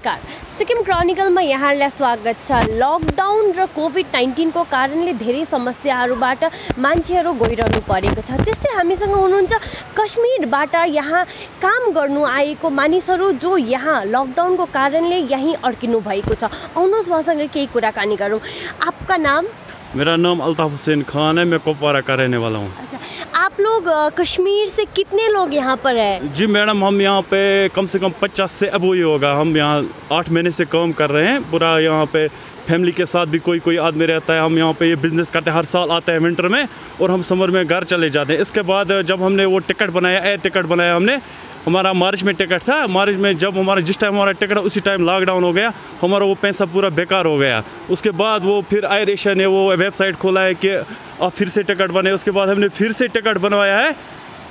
नमस्कार, सिक्किम क्रोनिकलमा यहाँलाई स्वागत छ। लकडाउन र कोभिड-19 को कारणले धेरै समस्याहरूबाट मान्छेहरू गइरहनु परेको छ। त्यस्तै हामीसँग हुनुहुन्छ कश्मीरबाट यहाँ काम गर्नु आएको मानिसहरू जो यहाँ लकडाउनको कारणले यहीँ अड्किनु भएको छ। आउनुहोस् मसँग केही कुराकानी गरौँ। आपका नाम? मेरा नाम अल्ताफ हुसैन खान है, मैं कुपवारा का रहने वाला हूँ। अच्छा, आप लोग कश्मीर से कितने लोग यहाँ पर हैं? जी मैडम, हम यहाँ पे कम से कम 50 से अब ही होगा। हम यहाँ 8 महीने से काम कर रहे हैं। पूरा यहाँ पे फैमिली के साथ भी कोई आदमी रहता है। हम यहाँ पे ये बिज़नेस करते हैं, हर साल आते हैं विंटर में और हम समर में घर चले जाते हैं। इसके बाद जब हमने वो टिकट बनाया, एयर टिकट बनाया हमने, हमारा मार्च में टिकट था। मार्च में जब हमारा जिस टाइम हमारा टिकट उसी टाइम लॉकडाउन हो गया, हमारा वो पैसा पूरा बेकार हो गया। उसके बाद वो फिर एयर एशिया ने वो वेबसाइट खोला है कि आप फिर से टिकट बने। उसके बाद हमने फिर से टिकट बनवाया है।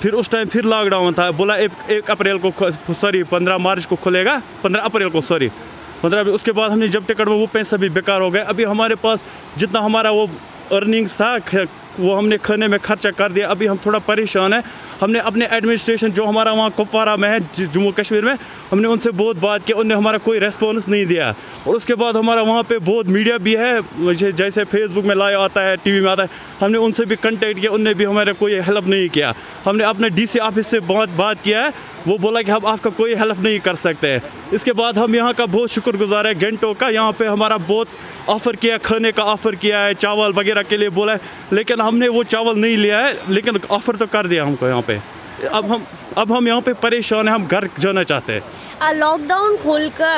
फिर उस टाइम फिर लॉकडाउन था, बोला 1 अप्रैल को 15 मार्च को खुलेगा, 15 अप्रैल को 15। उसके बाद हमने जब टिकट में वो पैसा भी बेकार हो गया। अभी हमारे पास जितना हमारा वो अर्निंग्स था वो हमने खाने में खर्चा कर दिया। अभी हम थोड़ा परेशान हैं। हमने अपने एडमिनिस्ट्रेशन जो हमारा वहाँ कुपवारा में है, जम्मू कश्मीर में, हमने उनसे बहुत बात की, उन्होंने हमारा कोई रेस्पॉन्स नहीं दिया। और उसके बाद हमारा वहाँ पे बहुत मीडिया भी है, मुझे जैसे फेसबुक में लाइव आता है, टीवी में आता है, हमने उनसे भी कंटेक्ट किया, उनने भी हमारे कोई हेल्प नहीं किया। हमने अपने डीसी ऑफिस से बात किया है, वो बोला कि हम आपका कोई हेल्प नहीं कर सकते हैं। इसके बाद हम यहाँ का बहुत शुक्रगुजार है गेंटो का। यहाँ पे हमारा बहुत ऑफ़र किया, खाने का ऑफ़र किया है, चावल वगैरह के लिए बोला है, लेकिन हमने वो चावल नहीं लिया है, लेकिन ऑफ़र तो कर दिया हमको यहाँ पे। अब हम यहाँ पे परेशान हैं, हम घर जाना चाहते हैं। लॉकडाउन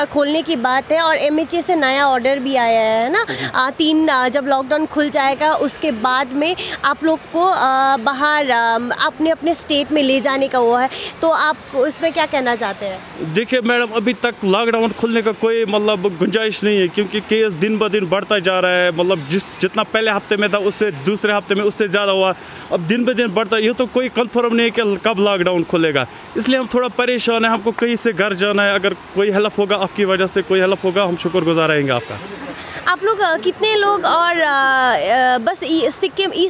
खोलने की बात है और एमएचए से नया ऑर्डर भी आया है ना। जब लॉकडाउन खुल जाएगा उसके बाद में आप लोग को बाहर अपने स्टेट में ले जाने का वो है, तो आप उसमें क्या कहना चाहते हैं? देखिए मैडम, अभी तक लॉकडाउन खुलने का कोई मतलब गुंजाइश नहीं है, क्योंकि केस दिन ब दिन बढ़ता जा रहा है। मतलब जितना पहले हफ्ते में था उससे दूसरे हफ्ते में उससे ज़्यादा हुआ। अब दिन ब दिन बढ़ता, ये तो कोई कंफर्म नहीं है कि कब लॉकडाउन खुलेगा। इसलिए हम थोड़ा परेशान हैं। हमको कहीं से घर जाना है। अगर कोई हेल्प होगा, आपकी वजह से कोई हेल्प होगा, हम शुक्रगुजार रहेंगे आपका। आप लोग कितने लोग और बस ईस्ट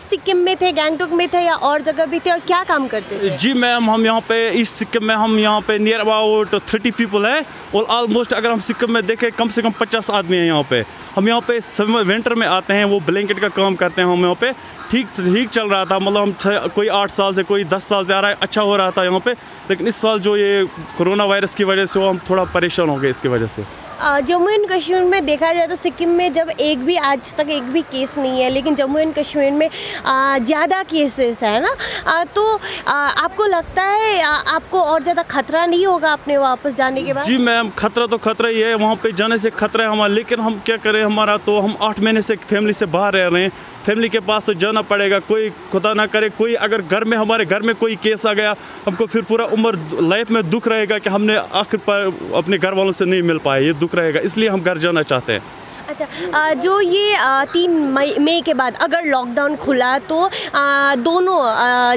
सिक्किम में थे, गैंगटोक में थे या और जगह भी थे, और क्या काम करते थे? जी मैम, हम यहाँ पे ईस्ट सिक्किम में हम यहाँ पे नियर अबाउट 30 पीपल है और ऑलमोस्ट अगर हम सिक्किम में देखें कम से कम 50 आदमी हैं यहाँ पे। हम यहाँ पे विंटर में आते हैं, वो ब्लैंकेट का काम करते हैं। हम यहाँ पे ठीक चल रहा था। मतलब हम कोई 8 साल से कोई 10 साल से आ रहा है, अच्छा हो रहा था यहाँ पे। लेकिन इस साल जो ये कोरोना वायरस की वजह से हम थोड़ा परेशान हो गए इसकी वजह से। जम्मू एंड कश्मीर में देखा जाए तो सिक्किम में जब आज तक एक भी केस नहीं है, लेकिन जम्मू एंड कश्मीर में ज़्यादा केसेस है ना। तो आपको लगता है आपको और ज़्यादा खतरा नहीं होगा अपने वापस जाने के बाद? जी मैम, खतरा तो खतरा ही है, वहाँ पे जाने से खतरा है हमारा। लेकिन हम क्या करें, हमारा तो हम 8 महीने से फैमिली से बाहर रह रहे हैं। फैमिली के पास तो जाना पड़ेगा। कोई खुदा ना करे कोई अगर हमारे घर में कोई केस आ गया, हमको फिर पूरा उम्र लाइफ में दुख रहेगा कि हमने आखिर पर अपने घर वालों से नहीं मिल पाए, ये दुख रहेगा। इसलिए हम घर जाना चाहते हैं। अच्छा, जो ये 3 मई के बाद अगर लॉकडाउन खुला तो दोनों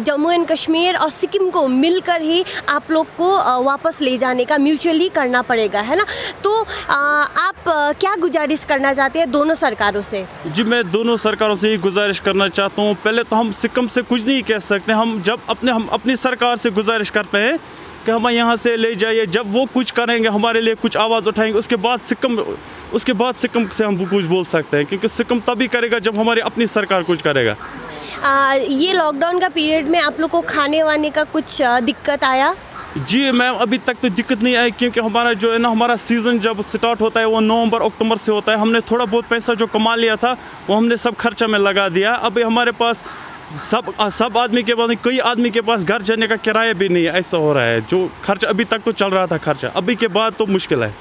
जम्मू एंड कश्मीर और सिक्किम को मिलकर ही आप लोग को वापस ले जाने का म्यूचुअली करना पड़ेगा, है ना। तो आप क्या गुजारिश करना चाहते हैं दोनों सरकारों से? जी, मैं दोनों सरकारों से ही गुजारिश करना चाहता हूँ। पहले तो हम सिक्किम से कुछ नहीं कह सकते। हम अपनी सरकार से गुजारिश करते हैं कि हमें यहाँ से ले जाइए। जब वो कुछ करेंगे, हमारे लिए कुछ आवाज़ उठाएंगे, उसके बाद सिक्किम से हम कुछ बोल सकते हैं, क्योंकि सिक्किम तभी करेगा जब हमारी अपनी सरकार कुछ करेगा। ये लॉकडाउन का पीरियड में आप लोग को खाने वाने का कुछ दिक्कत आया? जी मैम, अभी तक तो दिक्कत नहीं आई, क्योंकि हमारा जो है ना, हमारा सीज़न जब स्टार्ट होता है वो नवंबर अक्टूबर से होता है। हमने थोड़ा बहुत पैसा जो कमा लिया था वो हमने सब खर्चा में लगा दिया। अभी हमारे पास सब आदमी के पास, कई आदमी के पास घर जाने का किराया भी नहीं है। ऐसा हो रहा है, जो खर्चा अभी तक तो चल रहा था खर्चा, अभी के बाद तो मुश्किल है।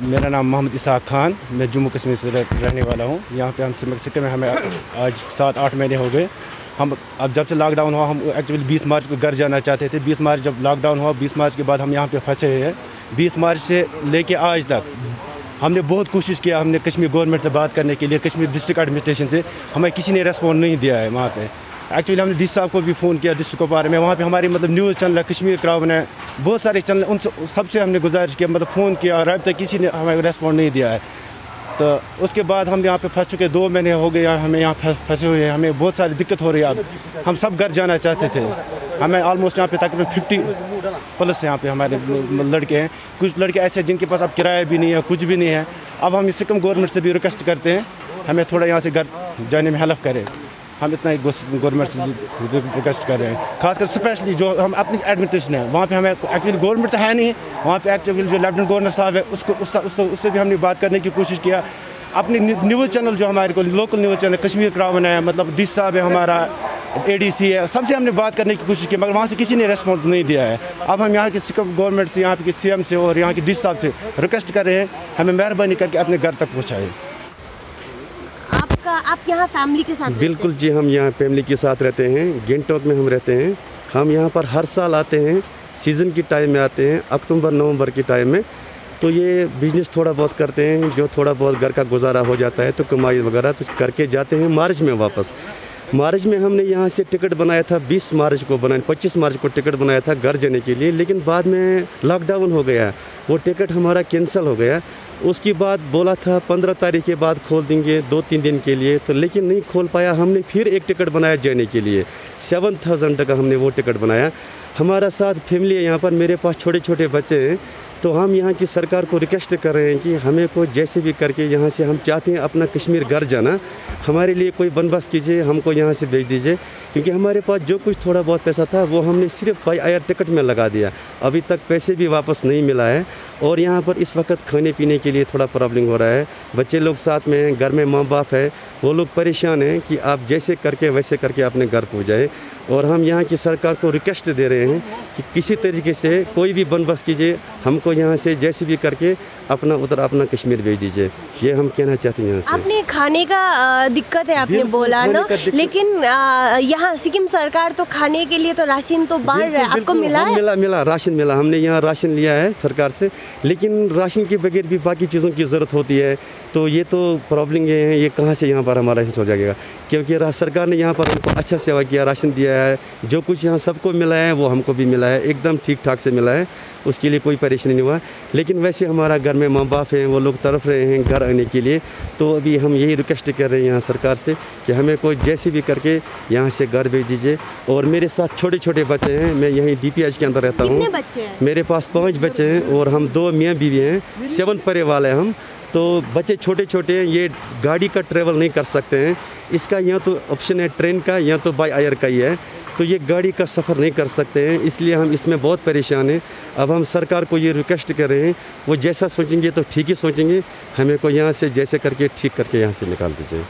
मेरा नाम मोहम्मद इसाक खान, मैं जम्मू कश्मीर से रहने वाला हूँ। यहाँ पे हम सिक्किम में हमें आज 7-8 महीने हो गए। हम अब जब से लॉकडाउन हुआ, हम एक्चुअली 20 मार्च को घर जाना चाहते थे। 20 मार्च जब लॉकडाउन हुआ, 20 मार्च के बाद हम यहाँ पे फंसे हैं। 20 मार्च से लेके आज तक हमने बहुत कोशिश किया। हमने कश्मीर गवर्नमेंट से बात करने के लिए, कश्मीर डिस्ट्रिक्ट एडमिनिस्ट्रेशन से, हमें किसी ने रेस्पॉन्ड नहीं दिया है वहाँ पे। एक्चुअली हमने डीसी साहब को भी फ़ोन किया, डिस्ट्रिक्ट कुपवारा में। वहाँ पे हमारी मतलब न्यूज़ चैनल, कश्मीर क्राउड ने, बहुत सारे चैनल, उन सबसे हमने गुजारिश किया, मतलब फ़ोन किया, रब्ता, किसी ने हमें रेस्पॉन्ड नहीं दिया है। तो उसके बाद हम यहाँ पे फंस चुके, 2 महीने हो गए हमें यहाँ फंसे हुए हैं। हमें बहुत सारी दिक्कत हो रही है। अब हम सब घर जाना चाहते थे। हमें ऑलमोस्ट यहाँ पे तकरीबन 50+ यहाँ पे हमारे लड़के हैं। कुछ लड़के ऐसे जिनके पास अब किराया भी नहीं है, कुछ भी नहीं है। अब हम सिक्किम गवर्नमेंट से भी रिक्वेस्ट करते हैं हमें थोड़ा यहाँ से घर जाने में हेल्प करें। हम इतना ही गवर्नमेंट से रिक्वेस्ट कर रहे हैं, खासकर स्पेशली जो हम अपनी एडमिनिस्ट्रेशन है वहाँ पे हमें एक्चुअली गवर्नमेंट तो है नहीं, वहाँ पे एक्चुअली जो लेफ्टिनेंट गवर्नर साहब है उससे भी हमने बात करने की कोशिश किया। अपनी न्यूज़ चैनल जो हमारे को local news channel Kashmir crown है, मतलब डी साहब है, हमारा ADC है, सबसे हमने बात करने की कोशिश की, मगर वहाँ से किसी ने रेस्पॉन्स नहीं दिया है। अब हम यहाँ के सिक्किम गवर्नमेंट से, यहाँ के CM से और यहाँ के डी साहब से रिक्वेस्ट कर रहे हैं हमें मेहरबानी करके अपने घर तक पहुँचाएँ। आप यहाँ फैमिली के साथ? बिल्कुल जी, हम यहाँ फैमिली के साथ रहते हैं। गैंगटॉक में हम रहते हैं। हम यहाँ पर हर साल आते हैं, सीज़न की टाइम में आते हैं, अक्टूबर नवंबर की टाइम में। तो ये बिज़नेस थोड़ा बहुत करते हैं, जो थोड़ा बहुत घर का गुजारा हो जाता है तो कमाई वगैरह तो करके जाते हैं। मार्च में वापस, मार्च में हमने यहाँ से टिकट बनाया था, 20 मार्च को बनाया, 25 मार्च को टिकट बनाया था घर जाने के लिए, लेकिन बाद में लॉकडाउन हो गया, वो टिकट हमारा कैंसिल हो गया। उसके बाद बोला था 15 तारीख के बाद खोल देंगे 2-3 दिन के लिए, तो लेकिन नहीं खोल पाया। हमने फिर एक टिकट बनाया जाने के लिए, 7000 का हमने वो टिकट बनाया। हमारा साथ फैमिली है यहाँ पर, मेरे पास छोटे छोटे बच्चे हैं। तो हम यहाँ की सरकार को रिक्वेस्ट कर रहे हैं कि हमें को जैसे भी करके यहाँ से, हम चाहते हैं अपना कश्मीर घर जाना, हमारे लिए कोई बंदोबस्त कीजिए, हमको यहाँ से भेज दीजिए। क्योंकि हमारे पास जो कुछ थोड़ा बहुत पैसा था वो हमने सिर्फ बाई एयर टिकट में लगा दिया, अभी तक पैसे भी वापस नहीं मिला है। और यहाँ पर इस वक्त खाने पीने के लिए थोड़ा प्रॉब्लम हो रहा है। बच्चे लोग साथ में हैं, घर में माँ बाप है, वो लोग परेशान हैं कि आप जैसे करके वैसे करके अपने घर पहुँचाएँ। और हम यहाँ की सरकार को रिक्वेस्ट दे रहे हैं कि किसी तरीके से कोई भी बंदोबस्त कीजिए, हमको यहाँ से जैसे भी करके अपना उधर अपना कश्मीर भेज दीजिए, ये हम कहना चाहते हैं। यहाँ से आपने खाने का दिक्कत है आपने बोला ना, लेकिन यहाँ सिक्किम सरकार तो खाने के लिए तो राशन तो बांट रहा है, आपको मिला है? मिला राशन मिला, हमने यहाँ राशन लिया है सरकार से, लेकिन राशन के बगैर भी बाकी चीज़ों की ज़रूरत होती है। तो ये तो प्रॉब्लम ये है, ये कहाँ से यहाँ पर हमारा राशन हो जाएगा, क्योंकि सरकार ने यहाँ पर हमको अच्छा सेवा किया, राशन दिया है, जो कुछ यहाँ सबको मिला है वो हमको भी मिला है, एकदम ठीक ठाक से मिला है, उसके लिए कोई परेशानी नहीं हुआ। लेकिन वैसे हमारा घर में माँ बाप हैं, वो लोग तरफ रहे हैं घर आने के लिए। तो अभी हम यही रिक्वेस्ट कर रहे हैं यहाँ सरकार से कि हमें कोई जैसे भी करके यहाँ से घर भेज दीजिए। और मेरे साथ छोटे छोटे बच्चे हैं, मैं यहीं DPH के अंदर रहता हूँ। कितने बच्चे हैं? मेरे पास 5 बच्चे हैं और हम 2 मियाँ बीवी हैं, 7 परे वाले हम। तो बच्चे छोटे छोटे हैं, ये गाड़ी का ट्रैवल नहीं कर सकते हैं, इसका या तो ऑप्शन है ट्रेन का या तो बाई एयर का ही है, तो ये गाड़ी का सफ़र नहीं कर सकते हैं, इसलिए हम इसमें बहुत परेशान हैं। अब हम सरकार को ये रिक्वेस्ट कर रहे हैं, वो जैसा सोचेंगे तो ठीक ही सोचेंगे, हमें को यहाँ से जैसे करके ठीक करके यहाँ से निकाल दीजिए।